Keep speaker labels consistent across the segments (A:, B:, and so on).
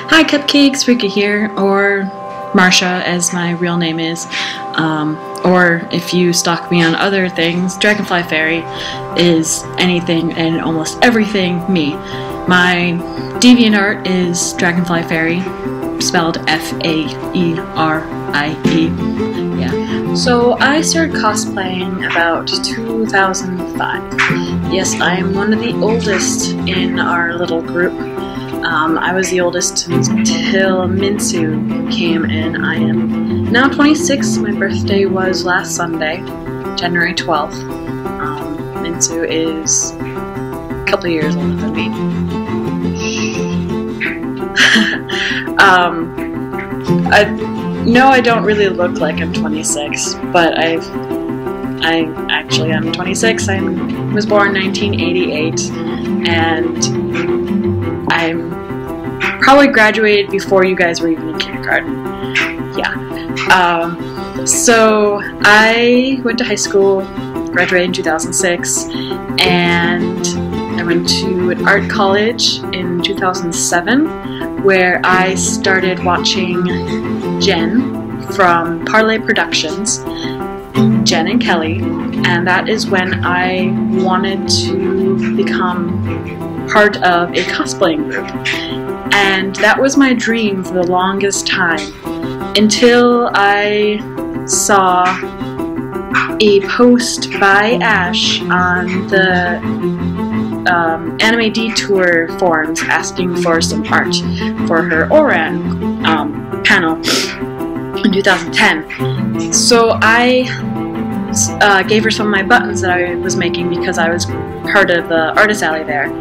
A: Hi Cupcakes, Rika here, or Marsha as my real name is, or if you stalk me on other things, Dragonfly Fairy is anything and almost everything me. My DeviantArt is Dragonfly Fairy, spelled F-A-E-R-I-E. Yeah. So I started cosplaying about 2005. Yes, I am one of the oldest in our little group. I was the oldest until Minsu came in. I am now 26. My birthday was last Sunday, January 12th. Minsu is a couple years older than me. I don't really look like I'm 26, but I actually am 26. I was born in 1988, and I'm probably graduated before you guys were even in kindergarten. Yeah. So I went to high school, graduated in 2006, and I went to an art college in 2007, where I started watching Jen from Parlay Productions, Jen and Kelly, and that is when I wanted to become part of a cosplaying group. And that was my dream for the longest time, until I saw a post by Ash on the Anime Detour forums asking for some art for her Oran panel in 2010. So I gave her some of my buttons that I was making because I was part of the artist alley there.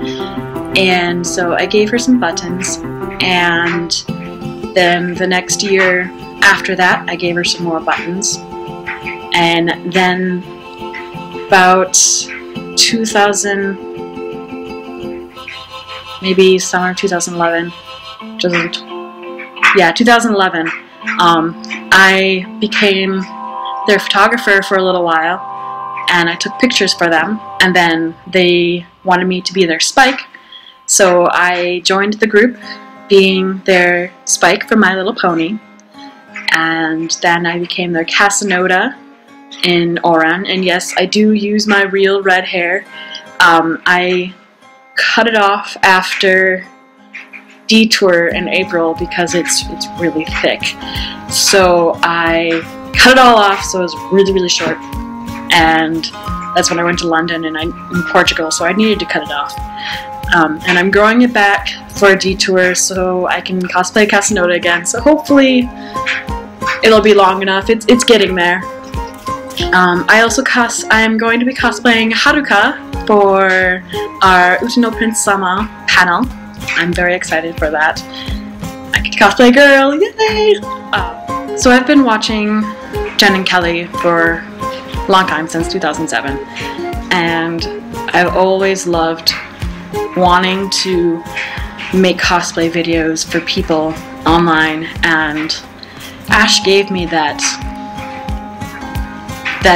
A: And so I gave her some buttons, and then the next year after that I gave her some more buttons. And then about 2000, maybe summer 2011, 2011, I became their photographer for a little while, and I took pictures for them, and then they wanted me to be their Spike, so I joined the group being their Spike for My Little Pony, and then I became their Casanova in Oran. And yes, I do use my real red hair. I cut it off after Detour in April because it's really thick, so I cut it all off, so it was really short, and that's when I went to London and in Portugal, so I needed to cut it off. And I'm growing it back for a Detour so I can cosplay Casanova again, so hopefully it'll be long enough. It's getting there. I am going to be cosplaying Haruka for our Utano Prince Sama panel. I'm very excited for that. I get to cosplay a girl, yay! So I've been watching Jen and Kelly for a long time, since 2007, and I've always loved wanting to make cosplay videos for people online, and Ash gave me that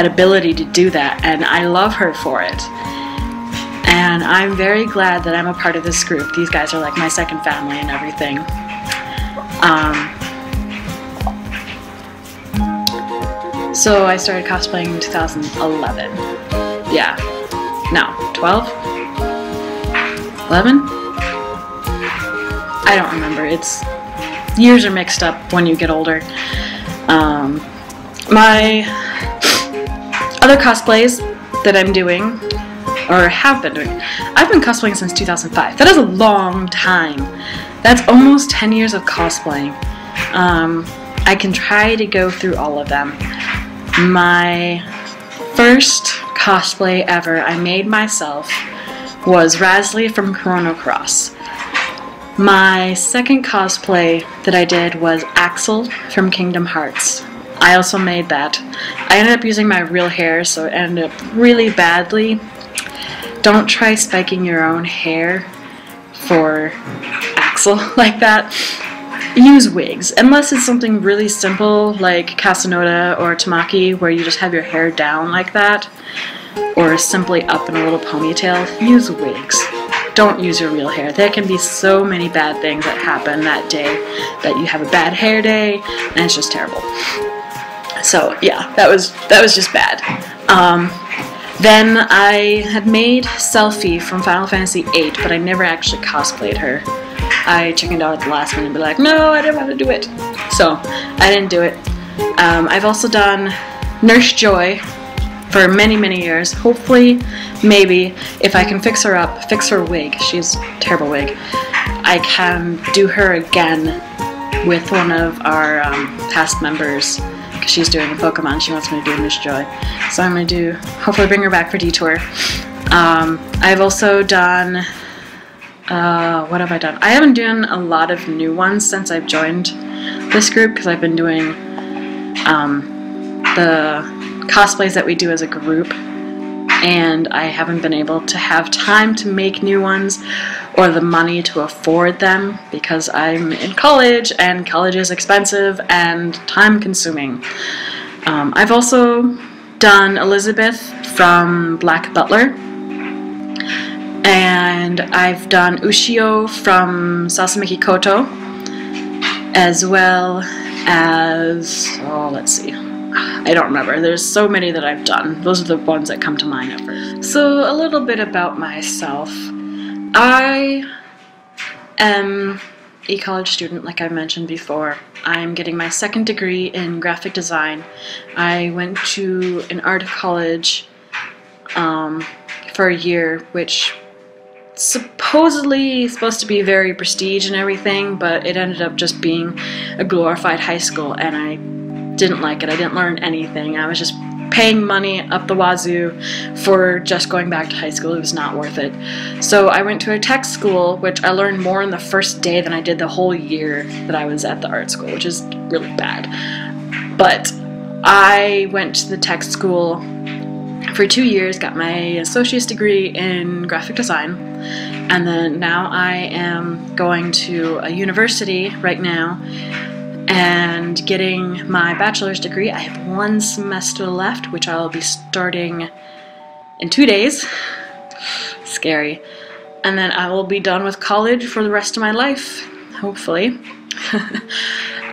A: ability to do that, and I love her for it. And I'm very glad that I'm a part of this group. These guys are like my second family and everything. So I started cosplaying in 2011. Yeah. No, 12? 11? I don't remember. Years are mixed up when you get older. My other cosplays that I'm doing, or have been doing, I've been cosplaying since 2005. That is a long time. That's almost 10 years of cosplaying. I can try to go through all of them. My first cosplay ever I made myself was Rasley from Chrono Cross. My second cosplay that I did was Axel from Kingdom Hearts. I also made that. I ended up using my real hair, so it ended up really badly. Don't try spiking your own hair for Axel like that. Use wigs, unless it's something really simple like Casanova or Tamaki, where you just have your hair down like that, or simply up in a little ponytail. Use wigs. don't use your real hair. There can be so many bad things that happen that day, that you have a bad hair day, and it's just terrible. So yeah, that was just bad. Then I had made Selfie from Final Fantasy VIII, but I never actually cosplayed her. I chickened out at the last minute and be like, no, I didn't want to do it. So I didn't do it. I've also done Nurse Joy for many, many years. Hopefully, maybe, if I can fix her up, fix her wig, she's a terrible wig, I can do her again with one of our past members, because she's doing a Pokemon. She wants me to do Nurse Joy. So I'm going to hopefully bring her back for Detour. I've also done, what have I done? I haven't done a lot of new ones since I've joined this group, because I've been doing the cosplays that we do as a group, and I haven't been able to have time to make new ones or the money to afford them, because I'm in college and college is expensive and time consuming. I've also done Elizabeth from Black Butler, and I've done Ushio from Sasamiki Koto, as well as, oh, let's see, I don't remember. There's so many that I've done. Those are the ones that come to mind at first. So a little bit about myself. I am a college student, like I mentioned before. I'm getting my second degree in graphic design. I went to an art college for a year, which supposedly is supposed to be very prestige and everything, but it ended up just being a glorified high school, and I didn't like it. I didn't learn anything. I was just paying money up the wazoo for just going back to high school. It was not worth it. So I went to a tech school, which I learned more in the first day than I did the whole year that I was at the art school, which is really bad. But I went to the tech school for 2 years, got my associate's degree in graphic design, and then now I am going to a university right now and getting my bachelor's degree. I have 1 semester left, which I'll be starting in 2 days. Scary. And then I will be done with college for the rest of my life, hopefully.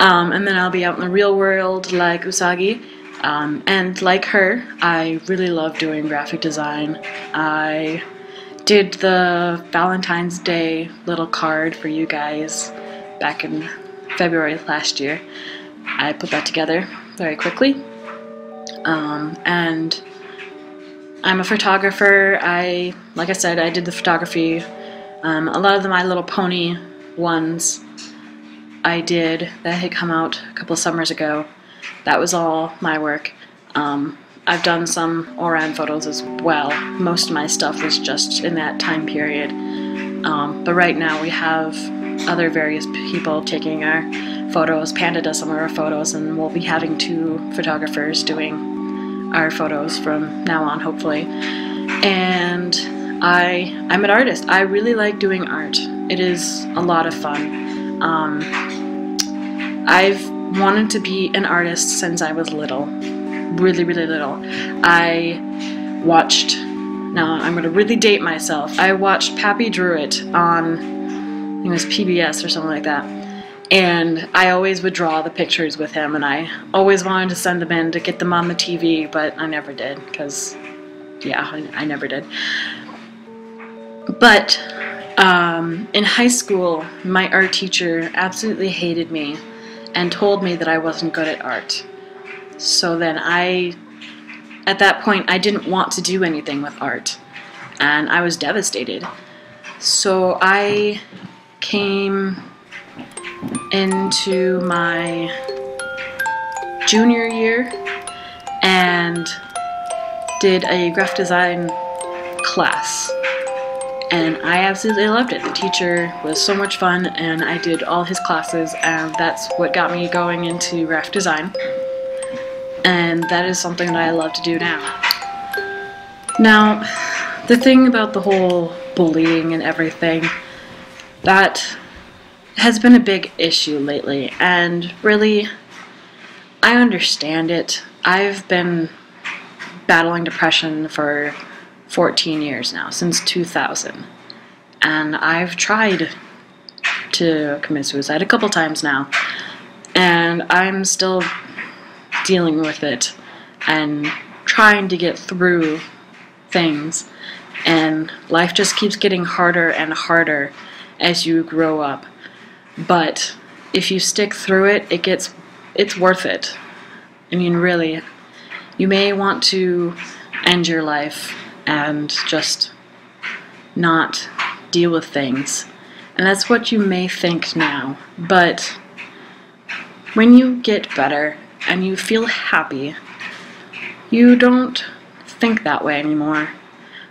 A: And then I'll be out in the real world like Usagi. And like her, I really love doing graphic design. I did the Valentine's Day little card for you guys back in February last year. I put that together very quickly. And I'm a photographer. Like I said, I did the photography. A lot of the My Little Pony ones I did that had come out a couple of summers ago. That was all my work. I've done some Oran photos as well. Most of my stuff was just in that time period. But right now we have other various people taking our photos. Panda does some of our photos, and we'll be having 2 photographers doing our photos from now on, hopefully. And I'm an artist. I really like doing art. It is a lot of fun. I've wanted to be an artist since I was little. Really, really little. I watched, now I'm going to really date myself, I watched Pappy Drew It on, I think it was PBS or something like that. And I always would draw the pictures with him, and I always wanted to send them in to get them on the TV, but I never did, because, yeah, I never did. But in high school, my art teacher absolutely hated me and told me that I wasn't good at art. So then at that point, I didn't want to do anything with art, and I was devastated. So I came into my junior year and did a graphic design class, and I absolutely loved it. The teacher was so much fun, and I did all his classes, and that's what got me going into graphic design. And that is something that I love to do now. Now, the thing about the whole bullying and everything, that has been a big issue lately, and really, I understand it. I've been battling depression for 14 years now, since 2000. and I've tried to commit suicide a couple times now, and I'm still dealing with it and trying to get through things, and life just keeps getting harder and harder as you grow up. But if you stick through it, it's worth it. I mean, really, you may want to end your life and just not deal with things, and that's what you may think now, but when you get better and you feel happy, you don't think that way anymore.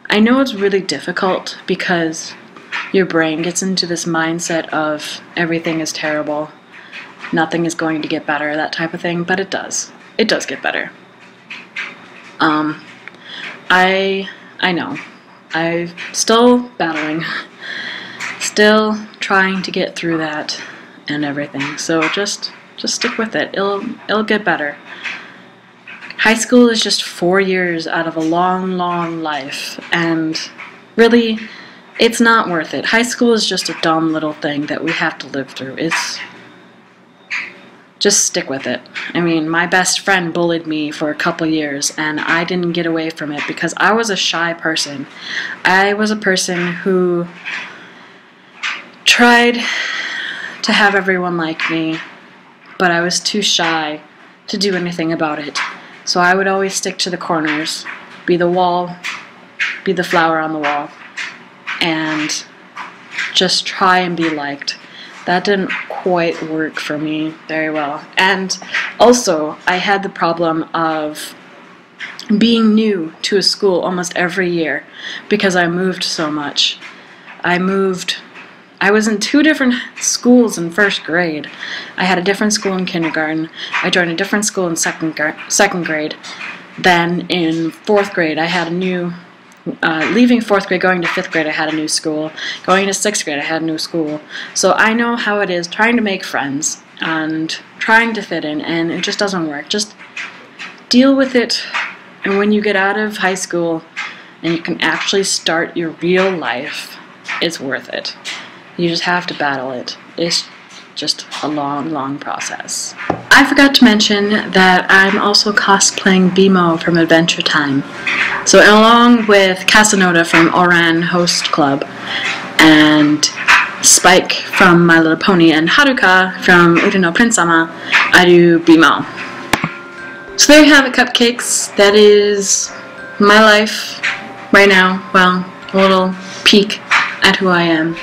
A: I know it's really difficult because your brain gets into this mindset of everything is terrible, nothing is going to get better, that type of thing, but it does. It does get better. I know. I'm still battling, still trying to get through that and everything, so just stick with it. It'll get better. High school is just 4 years out of a long, long life, and really, it's not worth it. High school is just a dumb little thing that we have to live through. Just stick with it. I mean, my best friend bullied me for a couple years, and I didn't get away from it because I was a shy person. I was a person who tried to have everyone like me, but I was too shy to do anything about it. So I would always stick to the corners, be the wall, be the flower on the wall, and just try and be liked. That didn't quite work for me very well. And also, I had the problem of being new to a school almost every year because I moved so much. I was in 2 different schools in 1st grade. I had a different school in kindergarten. I joined a different school in second grade. Then in 4th grade, I had a new leaving 4th grade, going to 5th grade, I had a new school. Going to 6th grade, I had a new school. So I know how it is trying to make friends and trying to fit in, and it just doesn't work. Just deal with it, and when you get out of high school and you can actually start your real life, it's worth it. You just have to battle it. It's just a long, long process. I forgot to mention that I'm also cosplaying BMO from Adventure Time. So along with Casanova from Oran Host Club, and Spike from My Little Pony, and Haruka from Uri no Prince-sama, I do BMO. So there you have it, cupcakes. That is my life right now. Well, a little peek at who I am.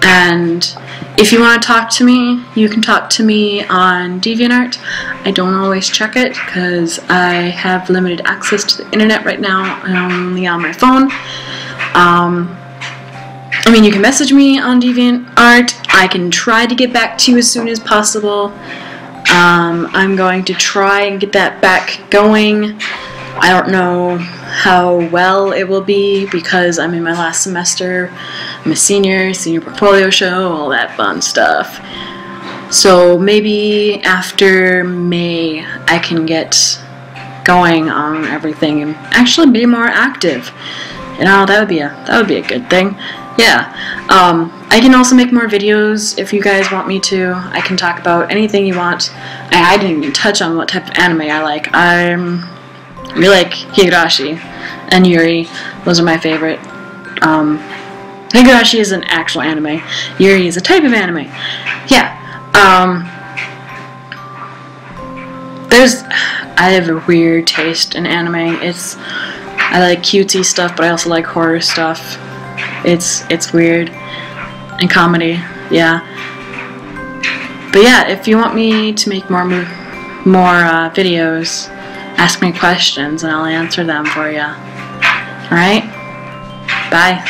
A: And if you want to talk to me, you can talk to me on DeviantArt. I don't always check it because I have limited access to the internet right now, only on my phone. I mean, you can message me on DeviantArt. I can try to get back to you as soon as possible. I'm going to try and get that back going. I don't know how well it will be because I'm in my last semester. I'm a senior portfolio show, all that fun stuff. So maybe after May I can get going on everything and actually be more active. You know, that would be a good thing. Yeah. I can also make more videos if you guys want me to. I can talk about anything you want. I didn't even touch on what type of anime I like. I really like Higurashi and Yuri. Those are my favorite. Higurashi is an actual anime. Yuri is a type of anime. Yeah. I have a weird taste in anime. I like cutesy stuff, but I also like horror stuff. It's weird. And comedy, yeah. But yeah, if you want me to make more videos, ask me questions and I'll answer them for you. Alright? Bye.